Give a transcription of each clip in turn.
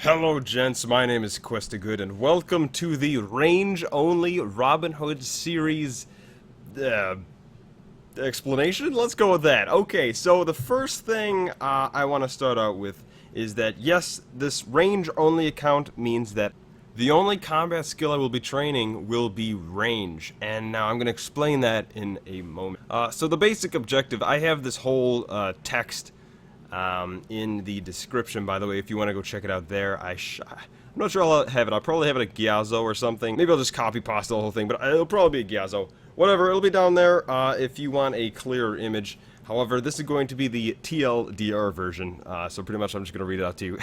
Hello gents, my name is questogood and welcome to the range-only Robin Hood series uh, explanation? Let's go with that. Okay, so the first thing I want to start out with is that yes, this range-only account means that the only combat skill I will be training will be range, and now I'm going to explain that in a moment. So the basic objective, I have this whole text in the description, by the way, if you want to go check it out there. I'm not sure I'll have it. I'll probably have it at Gyazo or something. Maybe I'll just copy pasta the whole thing, but it'll probably be a Gyazo. Whatever, it'll be down there if you want a clearer image. However, this is going to be the TLDR version, so pretty much I'm just going to read it out to you.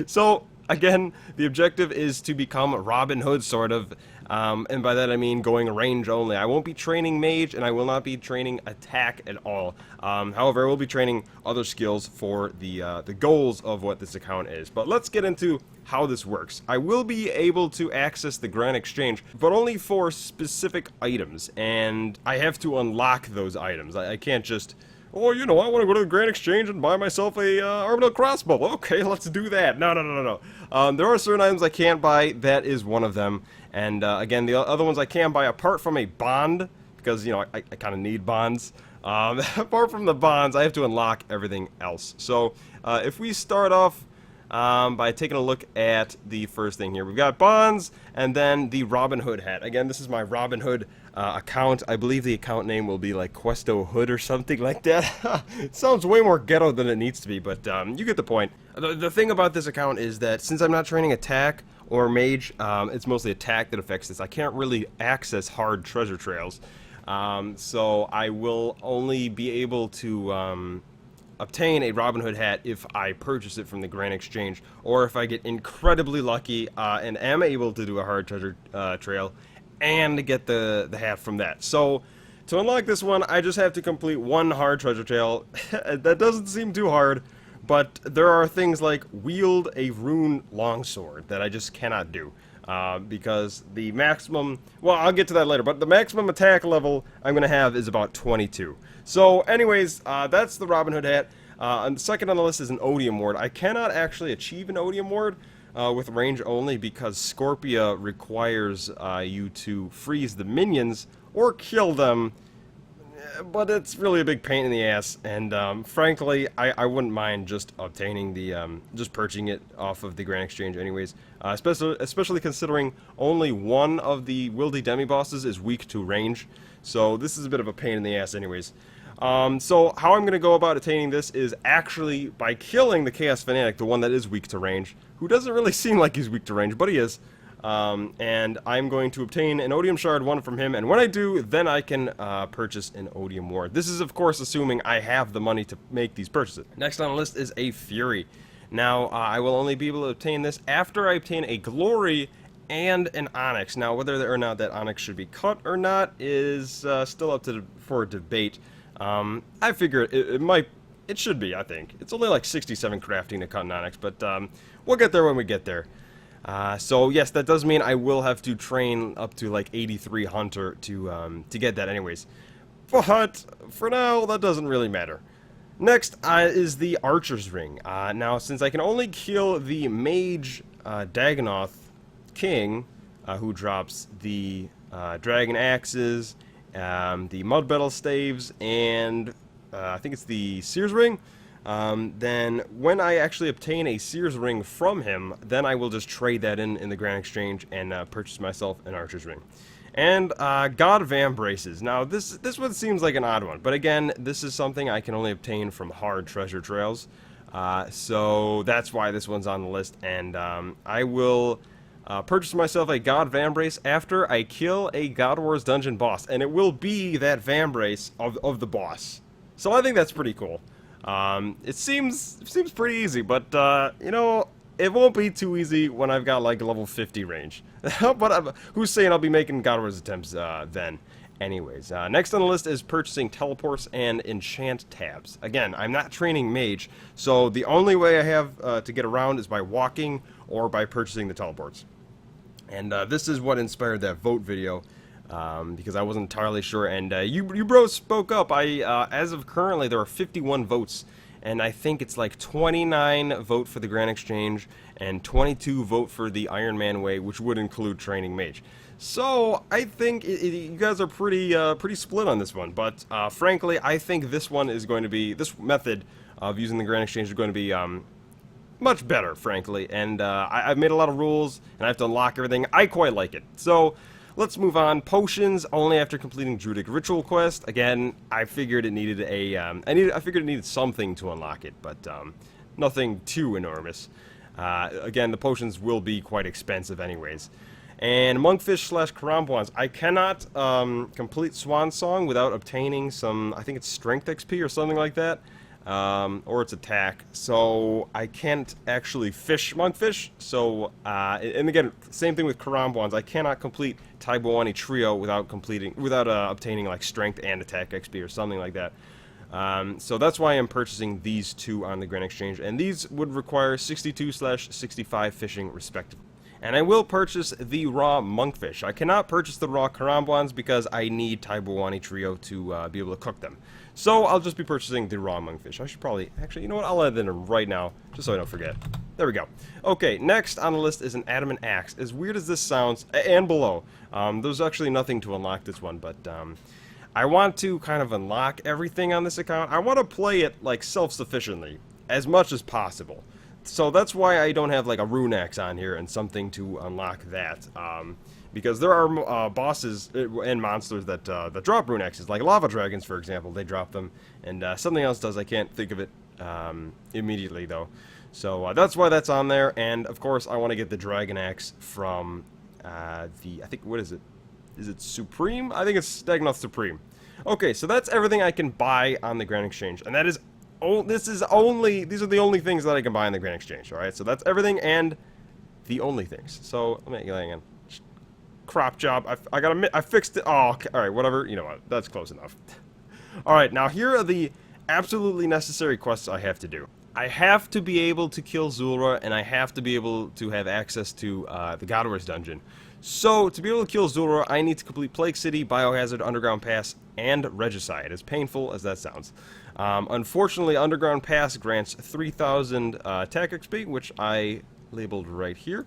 So, again, the objective is to become Robin Hood, sort of, and by that I mean going range only. I won't be training mage, and I will not be training attack at all. However, I will be training other skills for the goals of what this account is. But let's get into how this works. I will be able to access the Grand Exchange, but only for specific items, and I have to unlock those items. I can't just... Oh, you know, I want to go to the Grand Exchange and buy myself a Armadyl crossbow. Okay, let's do that. No. There are certain items I can't buy. That is one of them. And again, the other ones I can buy apart from a bond, because, you know, I kind of need bonds. Apart from the bonds, I have to unlock everything else. So if we start off by taking a look at the first thing here, we've got bonds and then the Robin Hood hat. Again, this is my Robin Hood account. I believe the account name will be like Questo Hood or something like that. It sounds way more ghetto than it needs to be, but you get the point. The thing about this account is that since I'm not training attack or mage, it's mostly attack that affects this. I can't really access hard treasure trails, so I will only be able to obtain a Robin Hood hat if I purchase it from the Grand Exchange, or if I get incredibly lucky and am able to do a hard treasure trail and get the hat from that. So to unlock this one, I just have to complete one hard treasure trail. That doesn't seem too hard, but there are things like wield a rune longsword that I just cannot do. Because the maximum, well, I'll get to that later, but the maximum attack level I'm going to have is about 22. So anyways, that's the Robin Hood hat. And the second on the list is an Odium Ward. I cannot actually achieve an Odium Ward with range only because Scorpia requires you to freeze the minions or kill them, but it's really a big pain in the ass, and frankly, I wouldn't mind just obtaining the, just purchasing it off of the Grand Exchange anyways, especially considering only one of the Wildy demi-bosses is weak to range, so this is a bit of a pain in the ass anyways. So how I'm going to go about attaining this is actually by killing the Chaos Fanatic, the one that is weak to range, who doesn't really seem like he's weak to range, but he is. And I'm going to obtain an Odium Shard 1 from him, and when I do, then I can purchase an Odium Ward. This is, of course, assuming I have the money to make these purchases. Next on the list is a Fury. Now, I will only be able to obtain this after I obtain a Glory and an Onyx. Now, whether or not that Onyx should be cut or not is still up for debate. I figure it should be, I think. It's only like 67 crafting to cut an Onyx, but we'll get there when we get there. So yes, that does mean I will have to train up to like 83 Hunter to get that anyways. But for now, that doesn't really matter. Next is the Archer's Ring. Now, since I can only kill the Mage Dagonoth King, who drops the Dragon Axes, the Mud Battle Staves, and I think it's the Seer's Ring, then when I actually obtain a Seer's Ring from him, then I will just trade that in the Grand Exchange and purchase myself an Archer's Ring. And God Vambraces. Now this one seems like an odd one, but again, this is something I can only obtain from hard treasure trails, so that's why this one's on the list, and I will purchase myself a God Vambrace after I kill a God Wars dungeon boss, and it will be that Vambrace of the boss. So I think that's pretty cool. It seems pretty easy, but you know, it won't be too easy when I've got like level 50 range. But who's saying I'll be making God Wars attempts then? Anyways, next on the list is purchasing teleports and enchant tabs. Again, I'm not training mage, so the only way I have to get around is by walking or by purchasing the teleports. And this is what inspired that vote video, because I wasn't entirely sure, and you bros spoke up. As of currently, there are 51 votes, and I think it's like 29 vote for the Grand Exchange and 22 vote for the Iron Man way, which would include training mage. So I think you guys are pretty split on this one, but frankly, I think this one is going to be, this method of using the Grand Exchange is going to be much better, frankly, and I've made a lot of rules, and I have to unlock everything. I quite like it. So let's move on. Potions only after completing Druidic Ritual quest. Again, I figured it needed I figured it needed something to unlock it, but nothing too enormous. Again, the potions will be quite expensive anyways. And Monkfish / Karamboans. I cannot complete Swan Song without obtaining some, I think it's Strength XP or something like that. Or its attack, so I can't actually fish Monkfish. So, and again, same thing with Karamboans. I cannot complete Taibuani Trio without obtaining like Strength and Attack XP or something like that. So that's why I'm purchasing these two on the Grand Exchange, and these would require 62/65 fishing respectively. And I will purchase the raw Monkfish. I cannot purchase the raw Karamboans because I need Taibuani Trio to be able to cook them. So I'll just be purchasing the raw Monkfish. I should probably, actually, you know what, I'll add that in right now, just so I don't forget. There we go. Okay, next on the list is an Adamant Axe. As weird as this sounds, and below, there's actually nothing to unlock this one, but I want to kind of unlock everything on this account. I want to play it, like, self-sufficiently, as much as possible. So that's why I don't have like a rune axe on here and something to unlock that. Because there are bosses and monsters that drop rune axes, like lava dragons, for example. They drop them, and something else does. I can't think of it immediately though. So that's why that's on there. And of course, I want to get the dragon axe from I think, what is it? Is it Supreme? I think it's Stagnoth Supreme. Okay, so that's everything I can buy on the Grand Exchange, and that is. Oh, these are the only things that I can buy in the Grand Exchange, alright? So that's everything and the only things. So, let me, hang on. Crop job. I fixed it. Oh, okay. Alright, whatever. You know what? That's close enough. Alright, now here are the absolutely necessary quests I have to do. I have to be able to kill Zulrah, and I have to be able to have access to the God Wars dungeon. So, to be able to kill Zulrah, I need to complete Plague City, Biohazard, Underground Pass, and Regicide, as painful as that sounds. Unfortunately, Underground Pass grants 3,000 attack XP, which I labeled right here.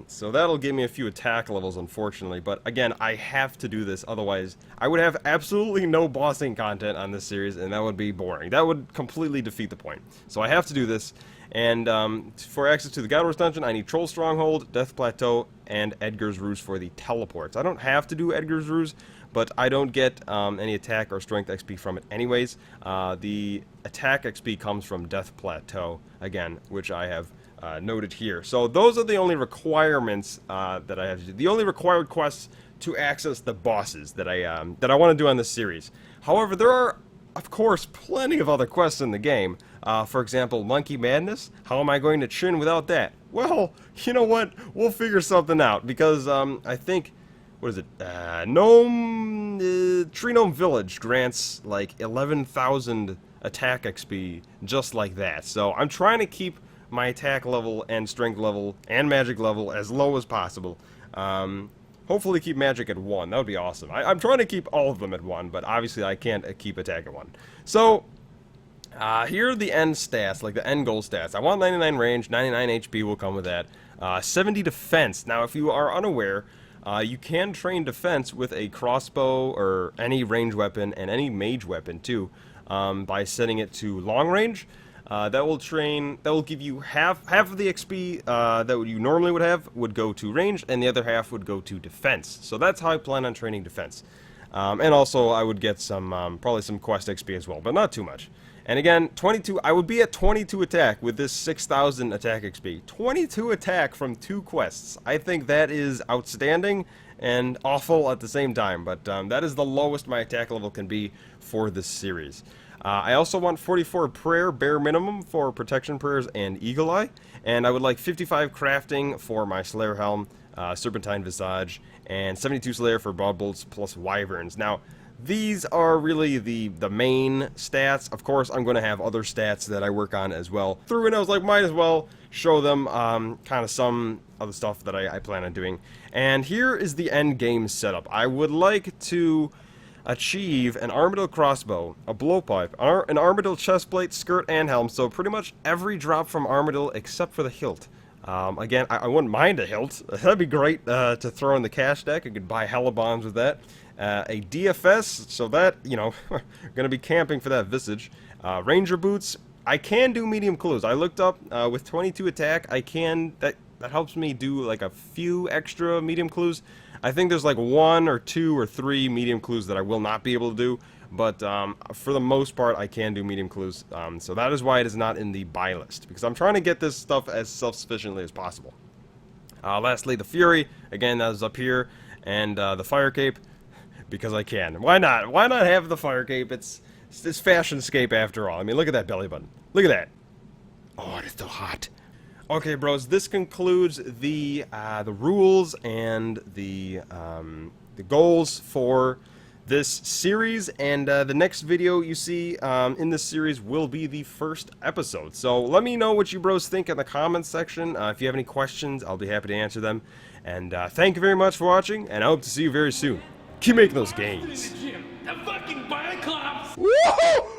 So that'll give me a few attack levels, unfortunately. But again, I have to do this, otherwise I would have absolutely no bossing content on this series, and that would be boring. That would completely defeat the point. So I have to do this. And for access to the God Wars dungeon, I need Troll Stronghold, Death Plateau, and Edgar's Ruse for the teleports. I don't have to do Edgar's Ruse, but I don't get any attack or strength XP from it anyways. The attack XP comes from Death Plateau, again, which I have noted here. So those are the only requirements that I have to do. The only required quests to access the bosses that I want to do on this series. However, there are, of course, plenty of other quests in the game. For example, Monkey Madness. How am I going to chin without that? Well, you know what? We'll figure something out, because I think, what is it? Tree Gnome Village grants like 11,000 attack XP just like that. So I'm trying to keep my attack level and strength level and magic level as low as possible. Hopefully keep magic at 1. That would be awesome. I'm trying to keep all of them at 1, but obviously I can't keep attack at 1. So here are the end stats, like the end goal stats. I want 99 range, 99 HP will come with that. 70 defense. Now if you are unaware, you can train defense with a crossbow or any range weapon and any mage weapon too, by setting it to long range. That will give you half of the XP that you normally would have would go to range, and the other half would go to defense. So that's how I plan on training defense. And also I would get some probably some quest XP as well, but not too much. And again, 22. I would be at 22 attack with this 6,000 attack XP. 22 attack from 2 quests. I think that is outstanding and awful at the same time. But that is the lowest my attack level can be for this series. I also want 44 prayer bare minimum for protection prayers and eagle eye, and I would like 55 crafting for my Slayer helm, serpentine visage, and 72 Slayer for broad bolts plus wyverns. Now, these are really the main stats. Of course, I'm going to have other stats that I work on as well. Through and I was like, might as well show them kind of some other stuff that I plan on doing. And here is the end game setup. I would like to achieve an Armadyl crossbow, a blowpipe, an Armadyl chestplate, skirt, and helm. So pretty much every drop from Armadyl except for the hilt. Again, I wouldn't mind a hilt. That'd be great to throw in the cash deck. I could buy hella bombs with that. A DFS, so that, you know, gonna be camping for that Visage. Ranger boots. I can do medium clues. I looked up with 22 attack. I can. That helps me do like a few extra medium clues. I think there's like 1 or 2 or 3 medium clues that I will not be able to do. But for the most part, I can do medium clues. So that is why it is not in the buy list, because I'm trying to get this stuff as self-sufficiently as possible. Lastly, the Fury. Again, that is up here, and the Fire Cape, because I can. Why not? Why not have the Fire Cape? It's fashionscape after all. I mean, look at that belly button. Look at that. Oh, it's still hot. Okay, bros. This concludes the rules and the goals for this series, and the next video you see in this series will be the first episode. So let me know what you bros think in the comments section. If you have any questions, I'll be happy to answer them. And thank you very much for watching, and I hope to see you very soon. Keep making those gains. The fucking Cyclops! Woohoo!